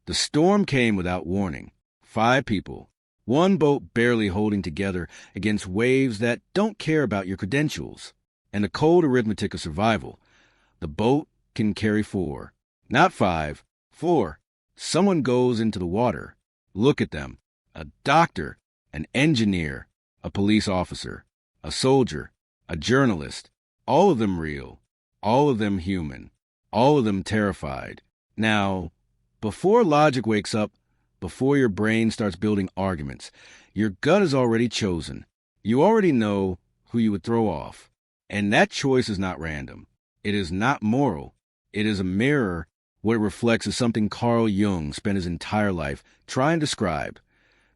The storm came without warning. 5 people, one boat barely holding together against waves that don't care about your credentials. And the cold arithmetic of survival. The boat can carry 4. Not 5, 4. Someone goes into the water. Look at them. A doctor, an engineer, a police officer, a soldier, a journalist. All of them real. All of them human. All of them terrified. Now, before logic wakes up, before your brain starts building arguments, your gut is already chosen. You already know who you would throw off. And that choice is not random. It is not moral. It is a mirror. What it reflects is something Carl Jung spent his entire life trying to describe.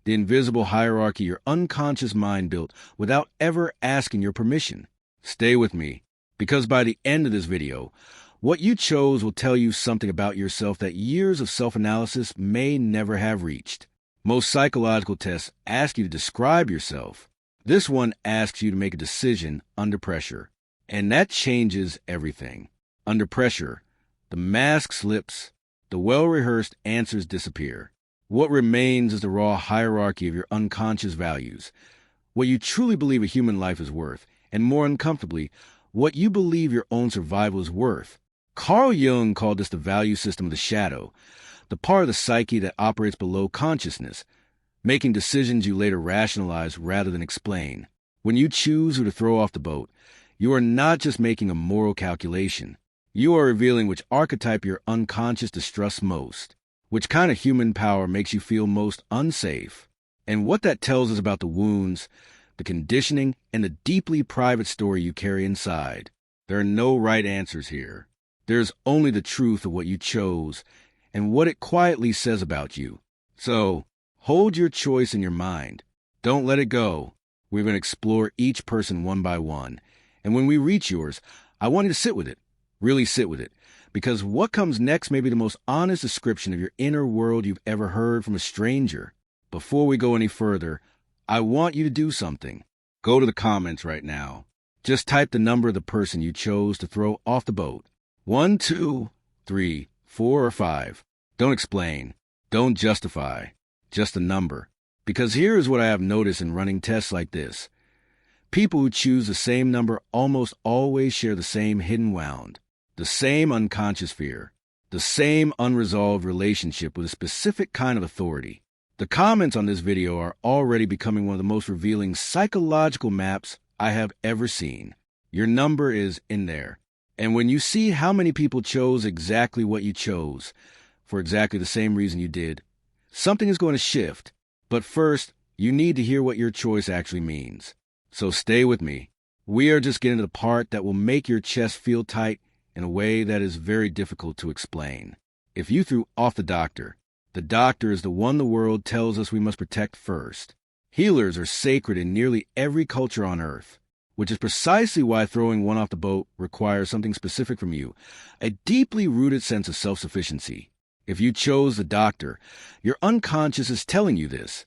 The invisible hierarchy your unconscious mind built without ever asking your permission. Stay with me, because by the end of this video, what you chose will tell you something about yourself that years of self-analysis may never have reached. Most psychological tests ask you to describe yourself. This one asks you to make a decision under pressure. And that changes everything. Under pressure, the mask slips, the well-rehearsed answers disappear. What remains is the raw hierarchy of your unconscious values, what you truly believe a human life is worth, and more uncomfortably, what you believe your own survival is worth. Carl Jung called this the value system of the shadow, the part of the psyche that operates below consciousness, making decisions you later rationalize rather than explain. When you choose who to throw off the boat, you are not just making a moral calculation. You are revealing which archetype your unconscious distrusts most, which kind of human power makes you feel most unsafe, and what that tells us about the wounds, the conditioning, and the deeply private story you carry inside. There are no right answers here. There's only the truth of what you chose and what it quietly says about you. So, hold your choice in your mind. Don't let it go. We're going to explore each person one by one. And when we reach yours, I want you to sit with it. Really sit with it. Because what comes next may be the most honest description of your inner world you've ever heard from a stranger. Before we go any further, I want you to do something. Go to the comments right now. Just type the number of the person you chose to throw off the boat. 1, 2, 3, 4, or 5. Don't explain. Don't justify. Just a number. Because here is what I have noticed in running tests like this. People who choose the same number almost always share the same hidden wound, the same unconscious fear, the same unresolved relationship with a specific kind of authority. The comments on this video are already becoming one of the most revealing psychological maps I have ever seen. Your number is in there. And when you see how many people chose exactly what you chose, for exactly the same reason you did, something is going to shift. But first, you need to hear what your choice actually means. So stay with me. We are just getting to the part that will make your chest feel tight in a way that is very difficult to explain. If you threw off the doctor is the one the world tells us we must protect first. Healers are sacred in nearly every culture on Earth, which is precisely why throwing one off the boat requires something specific from you, a deeply rooted sense of self-sufficiency. If you chose the doctor, your unconscious is telling you this.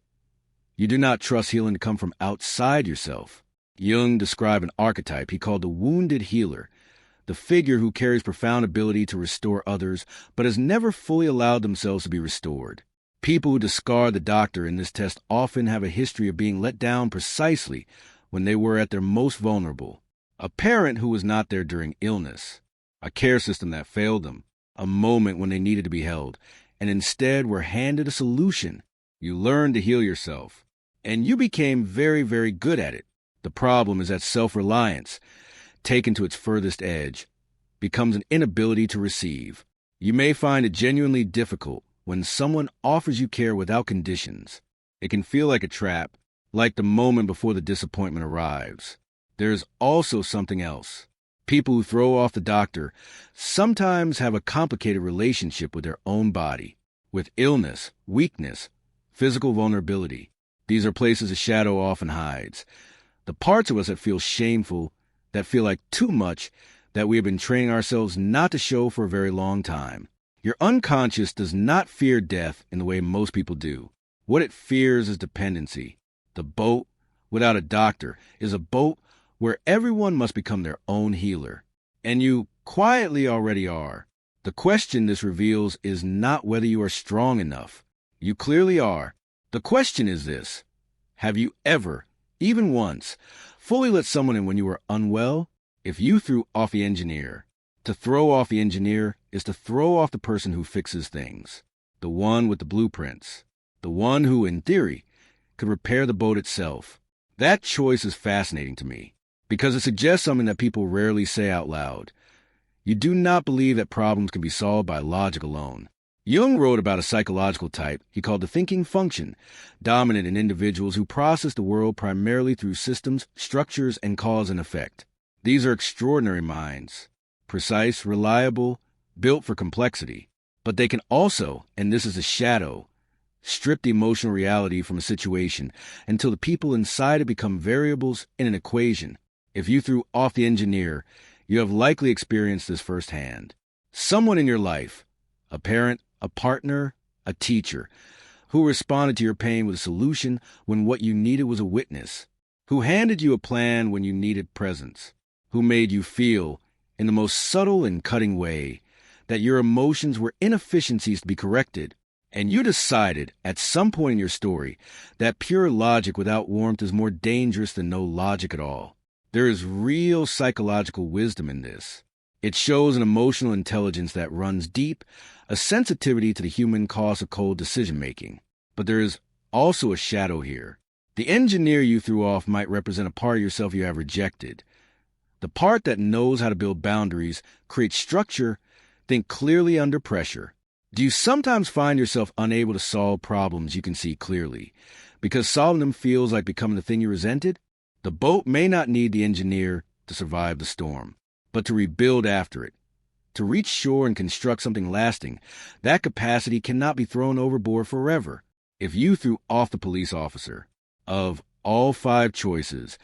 You do not trust healing to come from outside yourself. Jung described an archetype he called the wounded healer, the figure who carries profound ability to restore others, but has never fully allowed themselves to be restored. People who discard the doctor in this test often have a history of being let down precisely when they were at their most vulnerable. A parent who was not there during illness, a care system that failed them, a moment when they needed to be held, and instead were handed a solution. You learned to heal yourself, and you became very, very good at it. The problem is that self-reliance, taken to its furthest edge, becomes an inability to receive. You may find it genuinely difficult when someone offers you care without conditions. It can feel like a trap, like the moment before the disappointment arrives. There's also something else. People who throw off the doctor sometimes have a complicated relationship with their own body, with illness, weakness, physical vulnerability. These are places the shadow often hides. The parts of us that feel shameful, that feel like too much, that we have been training ourselves not to show for a very long time. Your unconscious does not fear death in the way most people do. What it fears is dependency. The boat, without a doctor, is a boat where everyone must become their own healer. And you quietly already are. The question this reveals is not whether you are strong enough. You clearly are. The question is this: have you ever, even once, fully let someone in when you were unwell? If you threw off the engineer, to throw off the engineer is to throw off the person who fixes things, the one with the blueprints, the one who, in theory, could repair the boat itself. That choice is fascinating to me, because it suggests something that people rarely say out loud. You do not believe that problems can be solved by logic alone. Jung wrote about a psychological type he called the thinking function, dominant in individuals who process the world primarily through systems, structures, and cause and effect. These are extraordinary minds, precise, reliable, built for complexity. But they can also, and this is a shadow, strip the emotional reality from a situation until the people inside it become variables in an equation. If you threw off the engineer, you have likely experienced this firsthand. Someone in your life, a parent, a partner, a teacher, who responded to your pain with a solution when what you needed was a witness, who handed you a plan when you needed presence, who made you feel, in the most subtle and cutting way, that your emotions were inefficiencies to be corrected, and you decided at some point in your story that pure logic without warmth is more dangerous than no logic at all. There is real psychological wisdom in this. It shows an emotional intelligence that runs deep, a sensitivity to the human cost of cold decision-making. But there is also a shadow here. The engineer you threw off might represent a part of yourself you have rejected. The part that knows how to build boundaries, create structure, think clearly under pressure. Do you sometimes find yourself unable to solve problems you can see clearly, because solving them feels like becoming the thing you resented? The boat may not need the engineer to survive the storm, but to rebuild after it. To reach shore and construct something lasting, that capacity cannot be thrown overboard forever. If you threw off the police officer, of all 5 choices,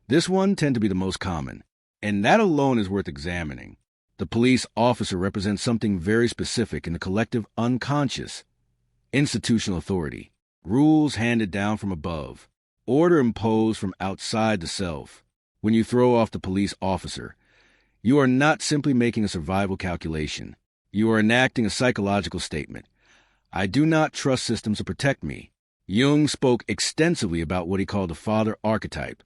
this one tends to be the most common, and that alone is worth examining. The police officer represents something very specific in the collective unconscious: institutional authority, rules handed down from above, order imposed from outside the self. When you throw off the police officer, you are not simply making a survival calculation. You are enacting a psychological statement. I do not trust systems to protect me. Jung spoke extensively about what he called the father archetype,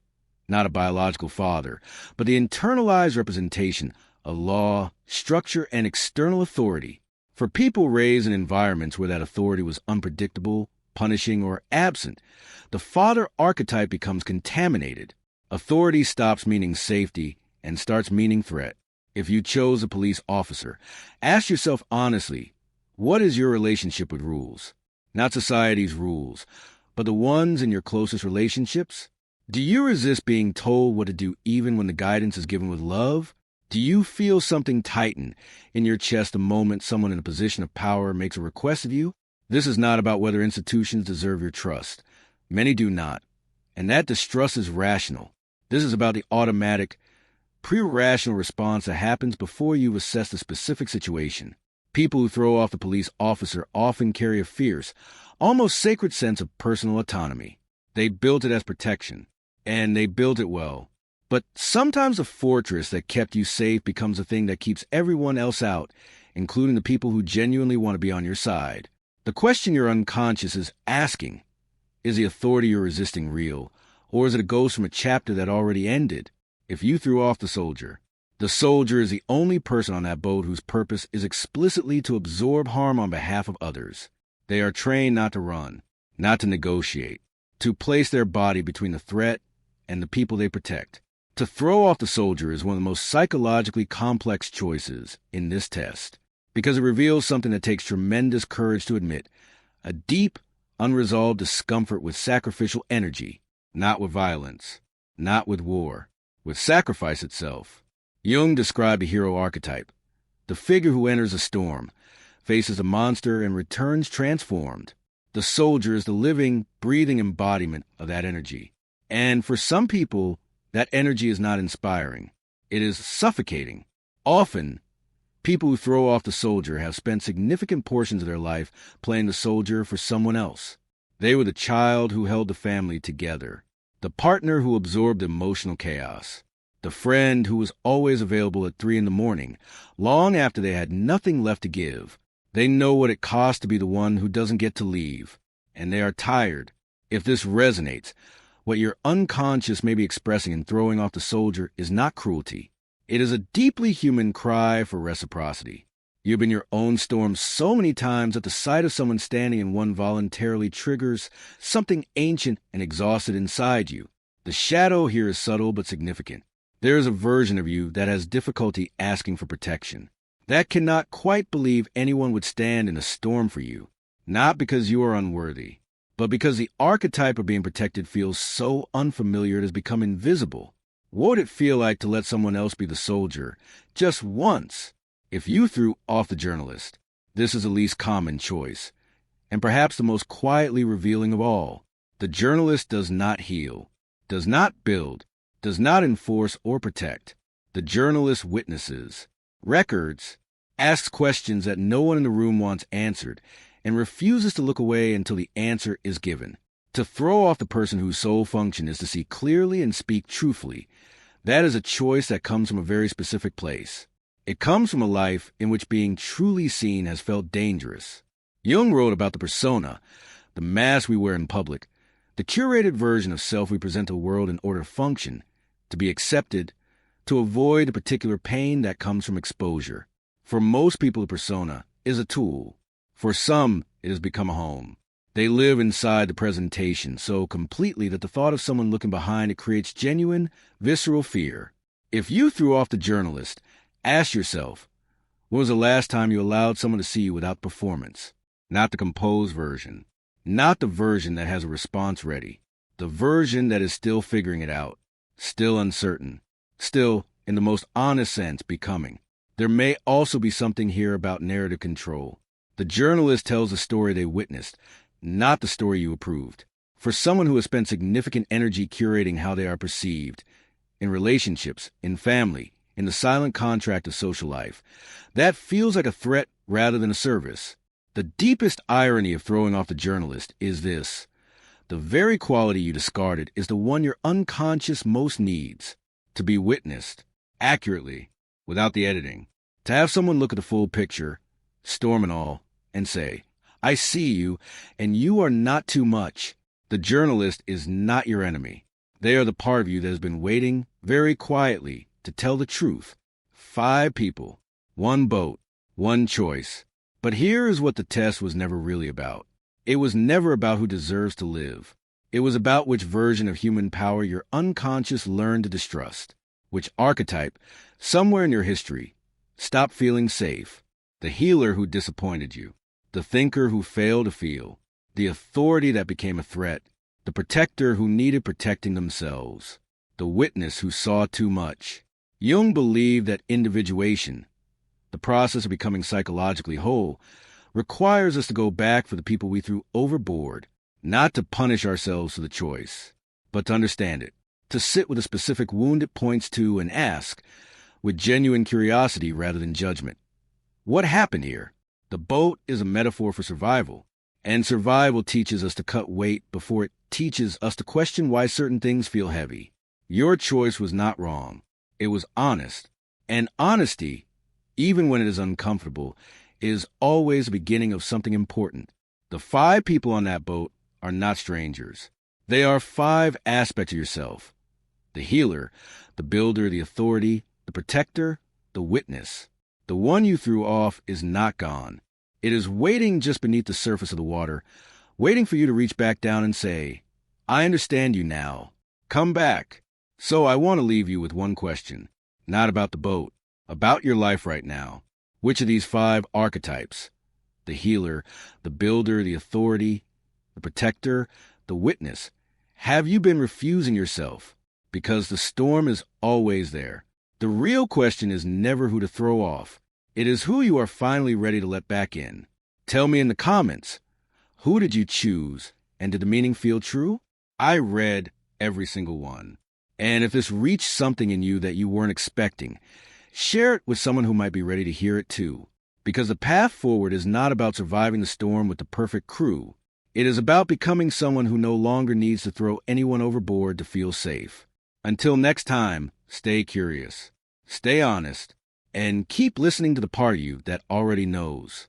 not a biological father, but the internalized representation of law, structure, and external authority. For people raised in environments where that authority was unpredictable, punishing, or absent, the father archetype becomes contaminated. Authority stops meaning safety and starts meaning threat. If you chose a police officer, ask yourself honestly, what is your relationship with rules? Not society's rules, but the ones in your closest relationships? Do you resist being told what to do even when the guidance is given with love? Do you feel something tighten in your chest the moment someone in a position of power makes a request of you? This is not about whether institutions deserve your trust. Many do not, and that distrust is rational. This is about the automatic, pre-rational response that happens before you assess the specific situation. People who throw off the police officer often carry a fierce, almost sacred sense of personal autonomy. They built it as protection, and they built it well. But sometimes the fortress that kept you safe becomes the thing that keeps everyone else out, including the people who genuinely want to be on your side. The question your unconscious is asking: is the authority you're resisting real, or is it a ghost from a chapter that already ended? If you threw off the soldier is the only person on that boat whose purpose is explicitly to absorb harm on behalf of others. They are trained not to run, not to negotiate, to place their body between the threat and the people they protect. To throw off the soldier is one of the most psychologically complex choices in this test, because it reveals something that takes tremendous courage to admit: a deep, unresolved discomfort with sacrificial energy, not with violence, not with war, with sacrifice itself. Jung described the hero archetype, the figure who enters a storm, faces a monster, and returns transformed. The soldier is the living, breathing embodiment of that energy. And for some people, that energy is not inspiring. It is suffocating. Often, people who throw off the soldier have spent significant portions of their life playing the soldier for someone else. They were the child who held the family together, the partner who absorbed emotional chaos, the friend who was always available at 3 in the morning, long after they had nothing left to give. They know what it costs to be the one who doesn't get to leave, and they are tired. If this resonates, what your unconscious may be expressing in throwing off the soldier is not cruelty. It is a deeply human cry for reciprocity. You've been your own storm so many times that the sight of someone standing in one voluntarily triggers something ancient and exhausted inside you. The shadow here is subtle but significant. There is a version of you that has difficulty asking for protection, that cannot quite believe anyone would stand in a storm for you, not because you are unworthy, but because the archetype of being protected feels so unfamiliar it has become invisible. What would it feel like to let someone else be the soldier, just once? If you threw off the journalist, this is the least common choice, and perhaps the most quietly revealing of all. The journalist does not heal, does not build, does not enforce or protect. The journalist witnesses, records, asks questions that no one in the room wants answered, and refuses to look away until the answer is given. To throw off the person whose sole function is to see clearly and speak truthfully, that is a choice that comes from a very specific place. It comes from a life in which being truly seen has felt dangerous. Jung wrote about the persona, the mask we wear in public, the curated version of self we present to the world in order to function, to be accepted, to avoid the particular pain that comes from exposure. For most people, the persona is a tool. For some, it has become a home. They live inside the presentation so completely that the thought of someone looking behind it creates genuine, visceral fear. If you threw off the journalist, ask yourself, when was the last time you allowed someone to see you without performance? Not the composed version. Not the version that has a response ready. The version that is still figuring it out. Still uncertain. Still, in the most honest sense, becoming. There may also be something here about narrative control. The journalist tells the story they witnessed, not the story you approved. For someone who has spent significant energy curating how they are perceived, in relationships, in family, in the silent contract of social life, that feels like a threat rather than a service. The deepest irony of throwing off the journalist is this. The very quality you discarded is the one your unconscious most needs. To be witnessed, accurately, without the editing. To have someone look at the full picture, storm and all, and say, I see you, and you are not too much. The journalist is not your enemy. They are the part of you that has been waiting, very quietly, to tell the truth. 5 people, 1 boat, 1 choice. But here is what the test was never really about. It was never about who deserves to live. It was about which version of human power your unconscious learned to distrust. Which archetype, somewhere in your history, stopped feeling safe. The healer who disappointed you. The thinker who failed to feel. The authority that became a threat. The protector who needed protecting themselves. The witness who saw too much. Jung believed that individuation, the process of becoming psychologically whole, requires us to go back for the people we threw overboard, not to punish ourselves for the choice, but to understand it, to sit with a specific wound it points to and ask, with genuine curiosity rather than judgment, what happened here? The boat is a metaphor for survival, and survival teaches us to cut weight before it teaches us to question why certain things feel heavy. Your choice was not wrong. It was honest, and honesty, even when it is uncomfortable, is always the beginning of something important. The 5 people on that boat are not strangers. They are 5 aspects of yourself. The healer, the builder, the authority, the protector, the witness. The one you threw off is not gone. It is waiting just beneath the surface of the water, waiting for you to reach back down and say, I understand you now. Come back. So I want to leave you with one question, not about the boat, about your life right now. Which of these 5 archetypes, the healer, the builder, the authority, the protector, the witness, have you been refusing yourself? Because the storm is always there. The real question is never who to throw off. It is who you are finally ready to let back in. Tell me in the comments, who did you choose, and did the meaning feel true? I read every single one. And if this reached something in you that you weren't expecting, share it with someone who might be ready to hear it too. Because the path forward is not about surviving the storm with the perfect crew. It is about becoming someone who no longer needs to throw anyone overboard to feel safe. Until next time, stay curious, stay honest, and keep listening to the part of you that already knows.